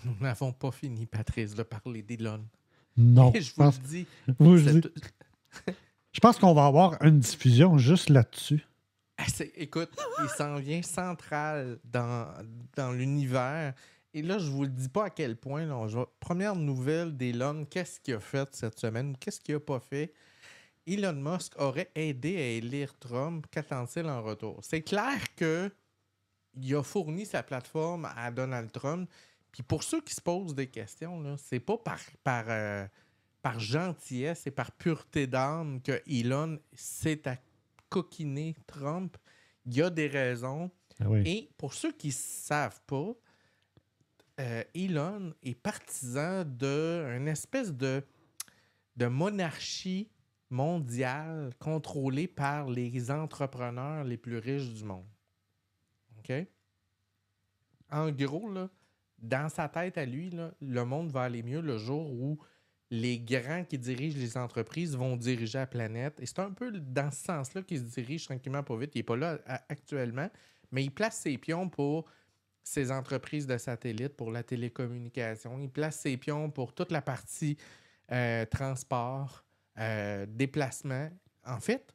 Nous n'avons pas fini, Patrice, de parler d'Elon. Non. Et je vous le dis, Je pense qu'on va avoir une diffusion juste là-dessus. écoute, il s'en vient central dans l'univers. Et là, je vous le dis pas à quel point. Là, première nouvelle d'Elon, qu'est-ce qu'il a fait cette semaine? Qu'est-ce qu'il n'a pas fait? Elon Musk aurait aidé à élire Trump. Qu'attend-il en retour? C'est clair qu'il a fourni sa plateforme à Donald Trump. Puis pour ceux qui se posent des questions, là, c'est pas par gentillesse et par pureté d'âme que Elon s'est coquiner Trump. Il y a des raisons. Ah oui. Et pour ceux qui ne savent pas, Elon est partisan d'une espèce de monarchie mondiale contrôlée par les entrepreneurs les plus riches du monde. OK? En gros, là, dans sa tête à lui, là, le monde va aller mieux le jour où les grands qui dirigent les entreprises vont diriger la planète. Et c'est un peu dans ce sens-là qu'il se dirige tranquillement pas vite. Il n'est pas là actuellement, mais il place ses pions pour ses entreprises de satellites, pour la télécommunication. Il place ses pions pour toute la partie transport, déplacement. En fait,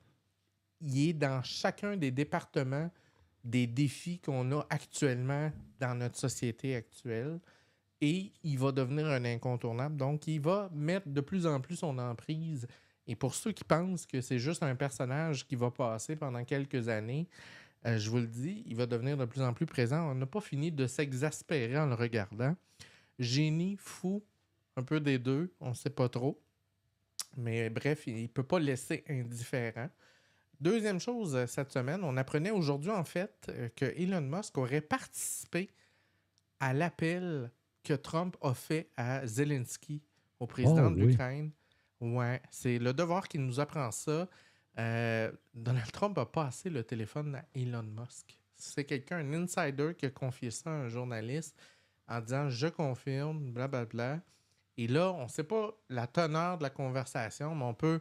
il est dans chacun des départements des défis qu'on a actuellement dans notre société actuelle. Et il va devenir un incontournable. Donc, il va mettre de plus en plus son emprise. Et pour ceux qui pensent que c'est juste un personnage qui va passer pendant quelques années, je vous le dis, il va devenir de plus en plus présent. On n'a pas fini de s'exaspérer en le regardant. Génie, fou, un peu des deux, on ne sait pas trop. Mais bref, il ne peut pas laisser indifférent. Deuxième chose, cette semaine, on apprenait aujourd'hui en fait que Elon Musk aurait participé à l'appel que Trump a fait à Zelensky, au président de l'Ukraine. Ouais, c'est le devoir qui nous apprend ça. Donald Trump a passé le téléphone à Elon Musk. C'est quelqu'un, un insider, qui a confié ça à un journaliste en disant « Je confirme, blablabla ». Et là, on ne sait pas la teneur de la conversation, mais on peut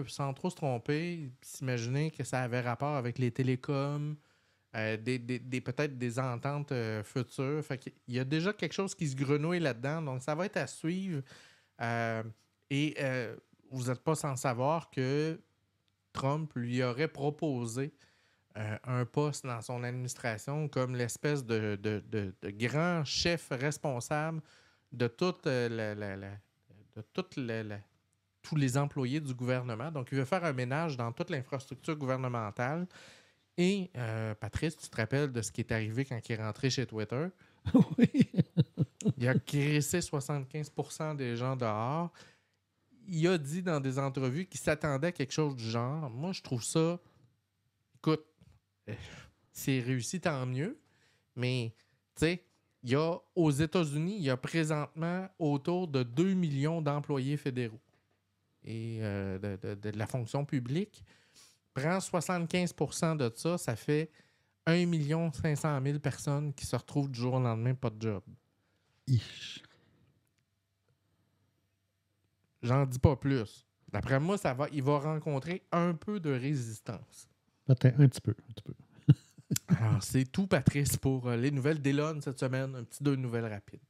sans trop se tromper, s'imaginer que ça avait rapport avec les télécoms, peut-être des ententes futures. Fait qu'il y a déjà quelque chose qui se grenouille là-dedans, donc ça va être à suivre. Vous n'êtes pas sans savoir que Trump lui aurait proposé un poste dans son administration comme l'espèce de grand chef responsable de toute tous les employés du gouvernement. Donc, il veut faire un ménage dans toute l'infrastructure gouvernementale. Et, Patrice, tu te rappelles de ce qui est arrivé quand il est rentré chez Twitter? Oui. Il a crissé 75% des gens dehors. Il a dit dans des entrevues qu'il s'attendait à quelque chose du genre. Moi, je trouve ça... Écoute, c'est réussi, tant mieux. Mais, tu sais, aux États-Unis, il y a présentement autour de 2 millions d'employés fédéraux et de la fonction publique. Prends 75% de ça, ça fait 1 500 000 personnes qui se retrouvent du jour au lendemain pas de job. Ich. J'en dis pas plus. D'après moi, il va rencontrer un peu de résistance. Peut-être un petit peu. Alors, c'est tout, Patrice, pour les nouvelles d'Elon cette semaine. Un petit 2 nouvelles rapides.